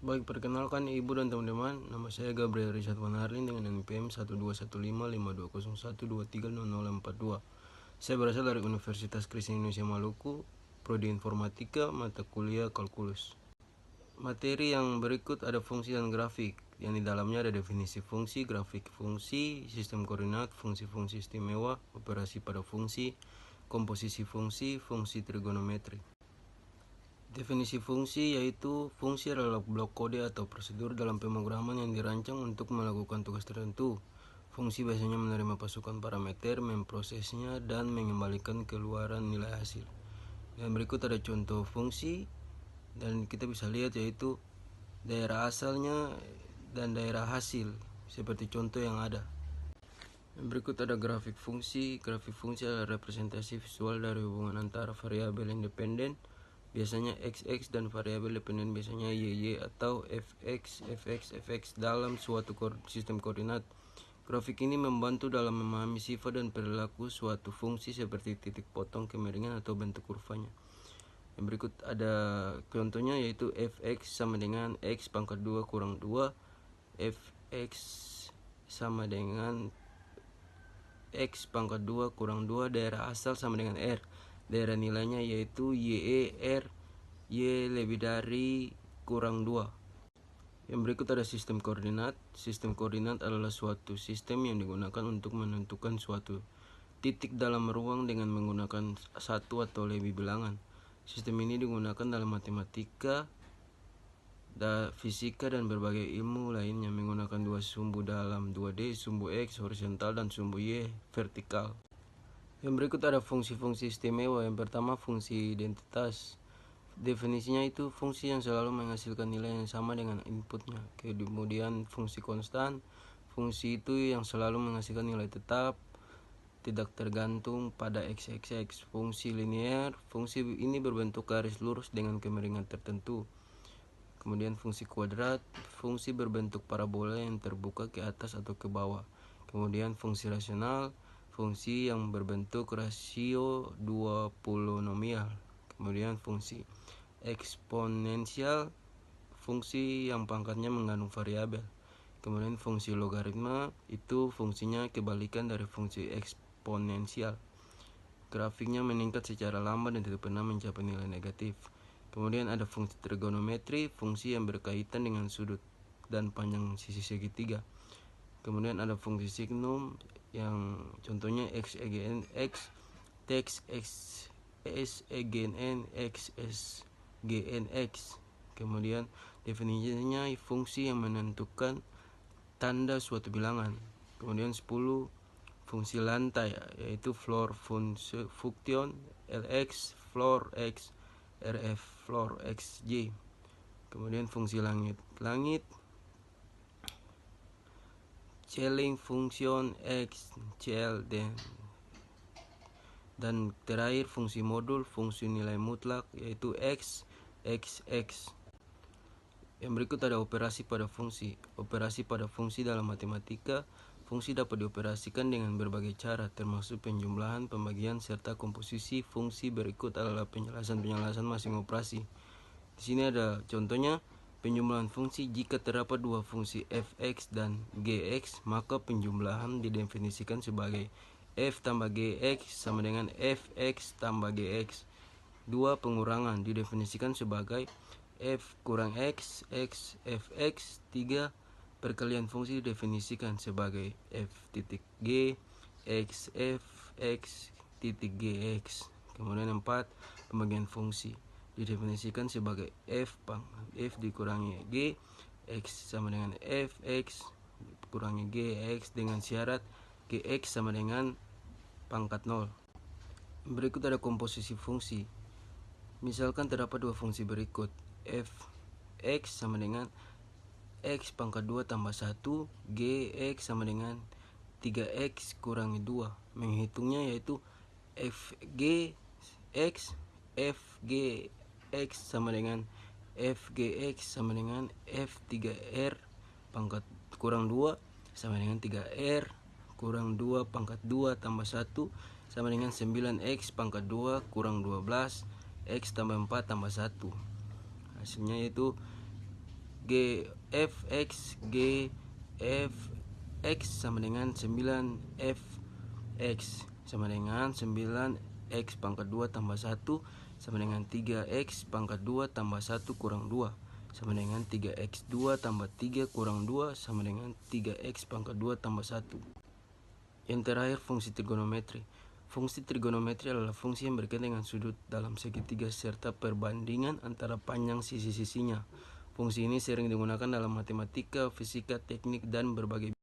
Baik, perkenalkan ibu dan teman-teman, nama saya Gabriel Richard Wanarlin dengan NPM 12155201230042. Saya berasal dari Universitas Kristen Indonesia Maluku, Prodi Informatika, mata kuliah Kalkulus. Materi yang berikut ada fungsi dan grafik, yang di dalamnya ada definisi fungsi, grafik fungsi, sistem koordinat, fungsi-fungsi istimewa, operasi pada fungsi, komposisi fungsi, fungsi trigonometri. Definisi fungsi yaitu fungsi adalah blok kode atau prosedur dalam pemrograman yang dirancang untuk melakukan tugas tertentu. Fungsi biasanya menerima pasukan parameter, memprosesnya, dan mengembalikan keluaran nilai hasil. Dan berikut ada contoh fungsi, dan kita bisa lihat yaitu daerah asalnya dan daerah hasil, seperti contoh yang ada. Dan berikut ada grafik fungsi. Grafik fungsi adalah representasi visual dari hubungan antara variabel independen, biasanya x dan variabel dependen biasanya y atau fx dalam suatu sistem koordinat. Grafik ini membantu dalam memahami sifat dan perilaku suatu fungsi seperti titik potong, kemiringan, atau bentuk kurvanya. Yang berikut ada contohnya yaitu fx sama dengan x pangkat 2 kurang 2, fx sama dengan x pangkat 2 kurang 2, daerah asal sama dengan r. Daerah nilainya yaitu y lebih dari kurang 2. Yang berikut ada sistem koordinat. Sistem koordinat adalah suatu sistem yang digunakan untuk menentukan suatu titik dalam ruang dengan menggunakan satu atau lebih bilangan. Sistem ini digunakan dalam matematika, fisika, dan berbagai ilmu lainnya menggunakan dua sumbu dalam 2D, sumbu X horizontal dan sumbu Y vertikal. Yang berikut ada fungsi-fungsi istimewa. Yang pertama, fungsi identitas. Definisinya itu fungsi yang selalu menghasilkan nilai yang sama dengan inputnya. Kemudian fungsi konstan. Fungsi itu yang selalu menghasilkan nilai tetap, tidak tergantung pada x. Fungsi linear. Fungsi ini berbentuk garis lurus dengan kemiringan tertentu. Kemudian fungsi kuadrat. Fungsi berbentuk parabola yang terbuka ke atas atau ke bawah. Kemudian fungsi rasional. Fungsi yang berbentuk rasio 2 polinomial. Kemudian fungsi eksponensial, fungsi yang pangkatnya mengandung variabel. Kemudian fungsi logaritma, itu fungsinya kebalikan dari fungsi eksponensial. Grafiknya meningkat secara lambat dan tidak pernah mencapai nilai negatif. Kemudian ada fungsi trigonometri, fungsi yang berkaitan dengan sudut dan panjang sisi segitiga. Kemudian ada fungsi signum yang contohnya x egn x, teks x s egn n, x s gn x. Kemudian definisinya fungsi yang menentukan tanda suatu bilangan. Kemudian 10 fungsi lantai yaitu floor function lx, floor x, rf, floor xj. Kemudian fungsi langit ceiling function x, cl, dan terakhir fungsi modul, fungsi nilai mutlak yaitu x. Yang berikut ada operasi pada fungsi. Operasi pada fungsi dalam matematika, fungsi dapat dioperasikan dengan berbagai cara, termasuk penjumlahan, pembagian, serta komposisi. Fungsi berikut adalah penjelasan masing operasi. Di sini ada contohnya. Penjumlahan fungsi: jika terdapat dua fungsi fx dan gx, maka penjumlahan didefinisikan sebagai f tambah gx sama dengan fx tambah gx. Dua pengurangan didefinisikan sebagai f kurang x fx. 3 perkalian fungsi didefinisikan sebagai f titik g x fx titik gx. Kemudian 4 pembagian fungsi didefinisikan sebagai f dikurangi g x sama dengan fx kurangi gx dengan syarat gx sama dengan pangkat 0. Berikut ada komposisi fungsi. Misalkan terdapat dua fungsi berikut. Fx sama dengan x pangkat 2 tambah 1, gx sama dengan 3x kurangi 2. Menghitungnya yaitu fgx sama dengan fgx sama dengan f3r pangkat kurang 2 sama dengan 3r kurang 2 pangkat 2 tambah 1 sama dengan 9x pangkat 2 kurang 12 x tambah 4 tambah 1. Hasilnya yaitu G fx G fx sama dengan 9 fx sama dengan 9x pangkat 2 tambah 1 sama dengan 3x pangkat 2 tambah 1 kurang 2 sama dengan 3x2 tambah 3 kurang 2 sama dengan 3x pangkat 2 tambah 1. Yang terakhir, fungsi trigonometri. Fungsi trigonometri adalah fungsi yang berkaitan dengan sudut dalam segitiga serta perbandingan antara panjang sisi-sisinya. Fungsi ini sering digunakan dalam matematika, fisika, teknik, dan berbagai